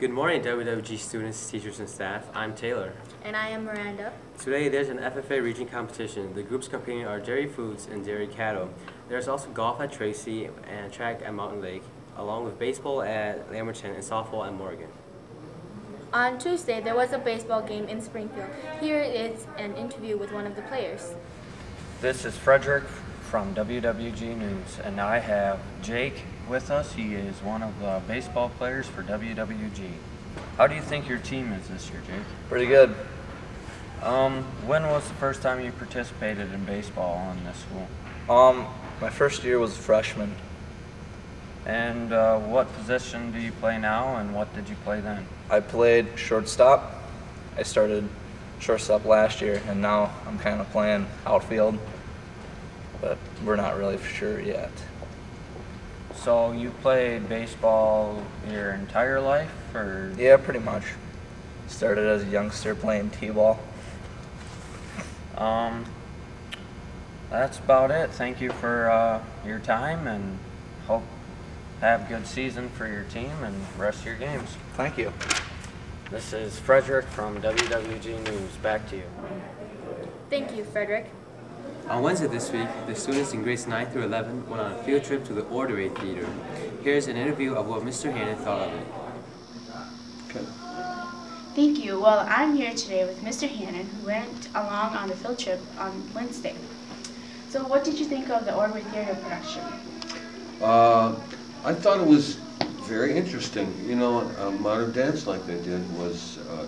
Good morning, WWG students, teachers, and staff. I'm Taylor. And I am Miranda. Today there's an FFA region competition. The groups competing are dairy foods and dairy cattle. There's also golf at Tracy and track at Mountain Lake, along with baseball at Lamberton and softball at Morgan. On Tuesday, there was a baseball game in Springfield. Here is an interview with one of the players. This is Frederick from WWG News, and I have Jake with us. He is one of the baseball players for WWG. How do you think your team is this year, Jake? Pretty good. When was the first time you participated in baseball in this school? My first year was a freshman. And what position do you play now, and what did you play then? I played shortstop. I started shortstop last year, and now I'm kind of playing outfield, but we're not really for sure yet. So you played baseball your entire life, or? Yeah, pretty much. Started as a youngster playing t-ball. That's about it. Thank you for your time, and hope have a good season for your team and rest of your games. Thank you. This is Frederick from WWG News. Back to you. Thank you, Frederick. On Wednesday this week, the students in grades 9 through 11 went on a field trip to the Ordway Theater. Here's an interview of what Mr. Hannon thought of it. Okay. Thank you. Well, I'm here today with Mr. Hannon, who went along on the field trip on Wednesday. So what did you think of the Ordway Theater production? I thought it was very interesting. You know, modern dance like they did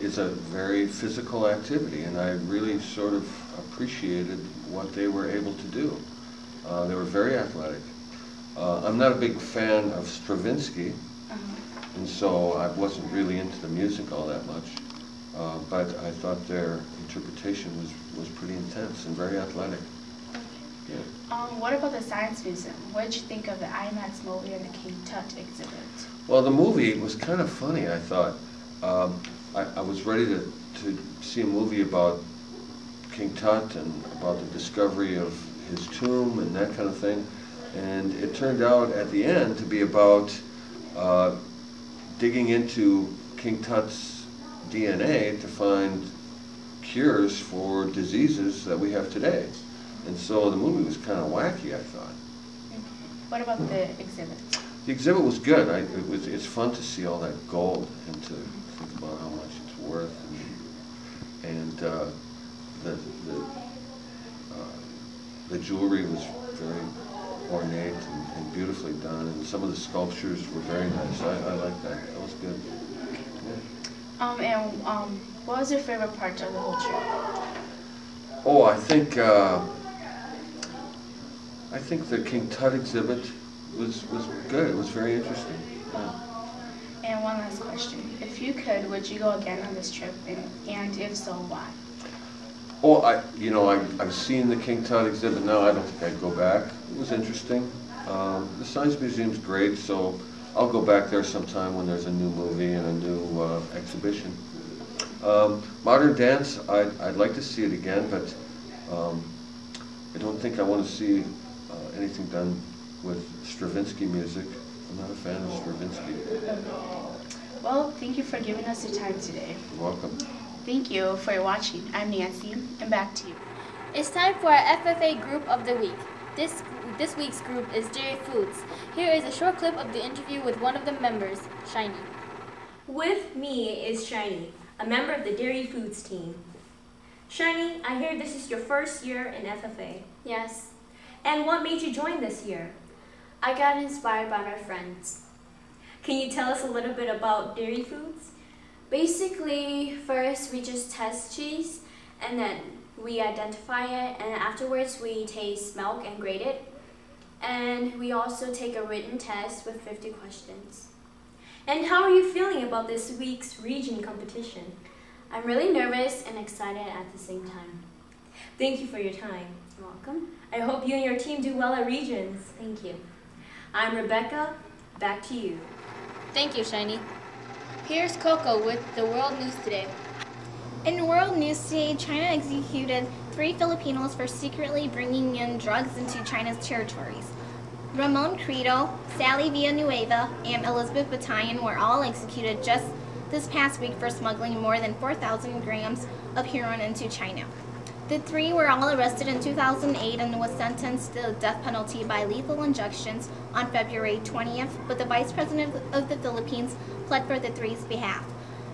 is a very physical activity, and I really sort of appreciated what they were able to do. They were very athletic. I'm not a big fan of Stravinsky, and so I wasn't really into the music all that much, but I thought their interpretation was pretty intense and very athletic. Yeah. What about the Science Museum? What did you think of the IMAX movie and the King Tut exhibit? Well, the movie was kind of funny, I thought. I was ready to see a movie about King Tut and about the discovery of his tomb and that kind of thing. And it turned out at the end to be about digging into King Tut's DNA to find cures for diseases that we have today. And so the movie was kind of wacky, I thought. What about the exhibit? The exhibit was good. It's fun to see all that gold and to think about how much it's worth. And the jewelry was very ornate and beautifully done, and some of the sculptures were very nice. I liked that. That was good. Yeah. What was your favorite part of the whole trip? Oh, I think the King Tut exhibit was good. It was very interesting. Yeah. And one last question. If you could, would you go again on this trip? And if so, why? Oh, I've seen the King Tut exhibit now. I don't think I'd go back. It was interesting. The Science Museum's great, so I'll go back there sometime when there's a new movie and a new exhibition. Modern dance, I'd like to see it again, but I don't think I want to see anything done with Stravinsky music. I'm not a fan of Stravinsky. Well, thank you for giving us your time today. You're welcome. Thank you for watching. I'm Nancy, and back to you. It's time for our FFA Group of the Week. This week's group is Dairy Foods. Here is a short clip of the interview with one of the members, Shiny. With me is Shiny, a member of the Dairy Foods team. Shiny, I hear this is your first year in FFA. Yes. And what made you join this year? I got inspired by my friends. Can you tell us a little bit about Dairy Foods? Basically, first we just test cheese, and then we identify it, and afterwards we taste milk and grade it. And we also take a written test with 50 questions. And how are you feeling about this week's region competition? I'm really nervous and excited at the same time. Thank you for your time. You're welcome. I hope you and your team do well at regions. Thank you. I'm Rebecca. Back to you. Thank you, Shiny. Here's Coco with the World News Today. In world news today, China executed 3 Filipinos for secretly bringing in drugs into China's territories. Ramon Credo, Sally Villanueva, and Elizabeth Battalion were all executed just this past week for smuggling more than 4,000 grams of heroin into China. The three were all arrested in 2008 and was sentenced to the death penalty by lethal injections on February 20th, but the Vice President of the Philippines pled for the three's behalf.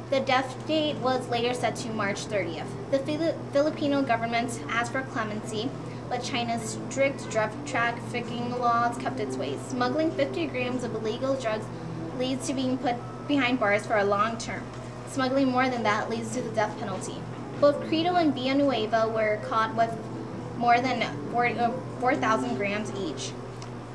The death date was later set to March 30th. The Filipino government asked for clemency, but China's strict drug trafficking laws kept its ways. Smuggling 50 grams of illegal drugs leads to being put behind bars for a long term. Smuggling more than that leads to the death penalty. Both Credo and Villanueva were caught with more than 4,000 grams each.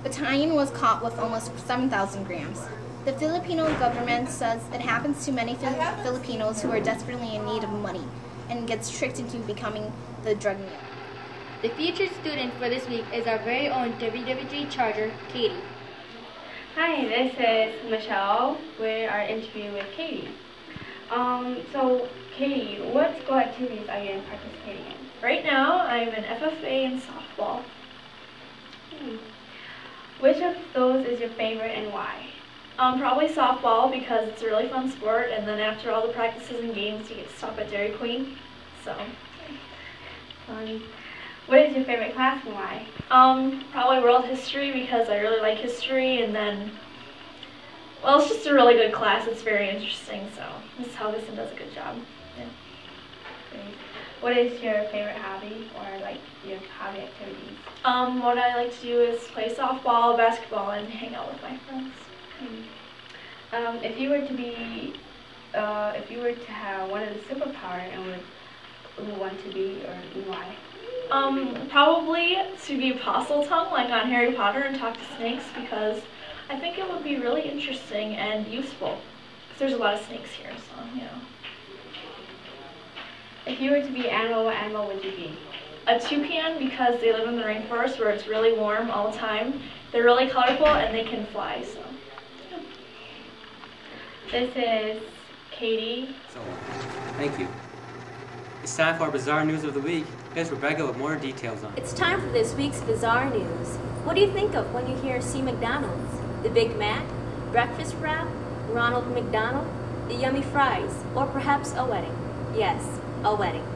Bataan was caught with almost 7,000 grams. The Filipino government says it happens to many Filipinos who are desperately in need of money and gets tricked into becoming the drug mule. The featured student for this week is our very own WWG Charger, Katie. Hi, this is Michelle with our interview with Katie. So Katie, what school activities are you participating in? Right now, I'm an FFA in softball. Which of those is your favorite and why? Probably softball because it's a really fun sport, and then after all the practices and games, you get to stop at Dairy Queen. So, Fun. What is your favorite class and why? probably world history because I really like history, and then, well, it's just a really good class. It's very interesting. So, Ms. Helgeson does a good job. Yeah. Great. What is your favorite hobby or like your hobby activities? What I like to do is play softball, basketball, and hang out with my friends. If you were to have one of the superpowers, and would want to be or why? Probably to be Apostle Tongue, like on Harry Potter, and talk to snakes, because I think it would be really interesting and useful. Because there's a lot of snakes here, so, you know. If you were to be an animal, what animal would you be? A toucan, because they live in the rainforest where it's really warm all the time. They're really colorful and they can fly, so. This is Katie. So, thank you. It's time for our Bizarre News of the Week. Here's Rebecca with more details on it. It's time for this week's Bizarre News. What do you think of when you hear C. McDonald's? The Big Mac? Breakfast wrap? Ronald McDonald? The yummy fries? Or perhaps a wedding? Yes, a wedding.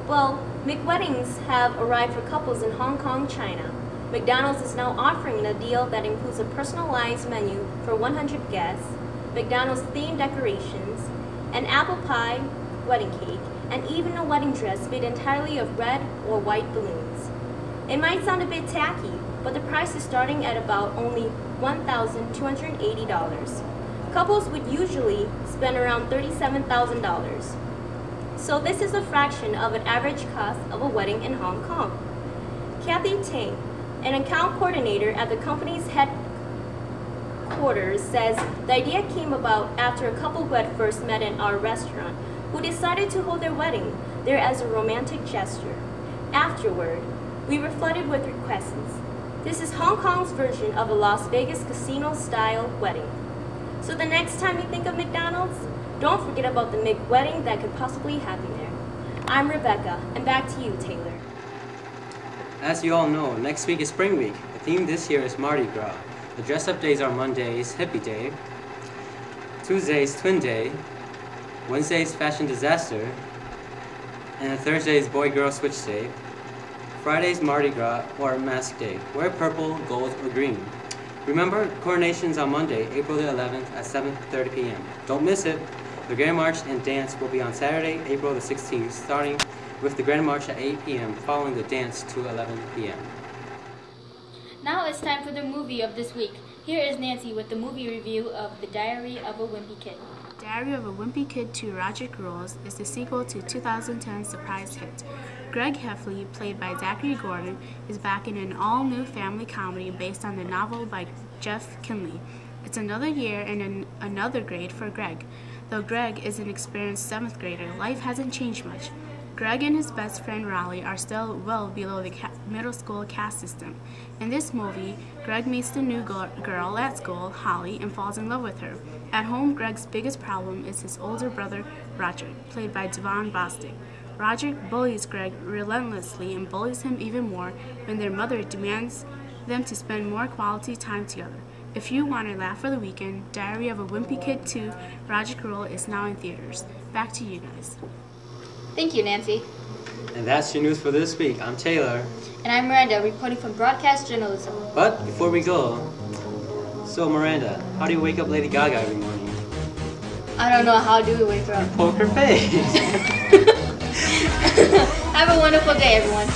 Well, McWeddings have arrived for couples in Hong Kong, China. McDonald's is now offering a deal that includes a personalized menu for 100 guests, McDonald's themed decorations, an apple pie, wedding cake, and even a wedding dress made entirely of red or white balloons. It might sound a bit tacky, but the price is starting at about only $1,280. Couples would usually spend around $37,000. So this is a fraction of an average cost of a wedding in Hong Kong. Kathy Tang, an account coordinator at the company's headquarters, says the idea came about after a couple who had first met in our restaurant who decided to hold their wedding there as a romantic gesture. Afterward, we were flooded with requests. This is Hong Kong's version of a Las Vegas casino-style wedding. So the next time you think of McDonald's, don't forget about the McWedding that could possibly happen there. I'm Rebecca, and back to you, Taylor. As you all know, next week is Spring Week. The theme this year is Mardi Gras. The dress-up days are Mondays, Hippie Day, Tuesdays, Twin Day, Wednesdays, Fashion Disaster, and Thursdays, Boy-Girl Switch Day. Fridays, Mardi Gras or Mask Day. Wear purple, gold, or green. Remember, coronation's on Monday, April the 11th at 7:30 p.m. Don't miss it. The Grand March and Dance will be on Saturday, April the 16th, starting with the Grand March at 8 p.m., following the dance to 11 p.m. Now it's time for the movie of this week. Here is Nancy with the movie review of The Diary of a Wimpy Kid. Diary of a Wimpy Kid 2 Roger Rules is the sequel to 2010's surprise hit. Greg Heffley, played by Zachary Gordon, is back in an all-new family comedy based on the novel by Jeff Kinley. It's another year and another grade for Greg. Though Greg is an experienced 7th grader, life hasn't changed much. Greg and his best friend Raleigh are still well below the middle school caste system. In this movie, Greg meets the new girl at school, Holly, and falls in love with her. At home, Greg's biggest problem is his older brother, Roger, played by Devon Bostick. Roger bullies Greg relentlessly and bullies him even more when their mother demands them to spend more quality time together. If you want to laugh for the weekend, Diary of a Wimpy Kid 2, Roger Roll is now in theaters. Back to you guys. Thank you, Nancy. And that's your news for this week. I'm Taylor. And I'm Miranda, reporting from Broadcast Journalism. But before we go, so Miranda, how do you wake up Lady Gaga every morning? I don't know, how do we wake her up? Poker face. Have a wonderful day, everyone.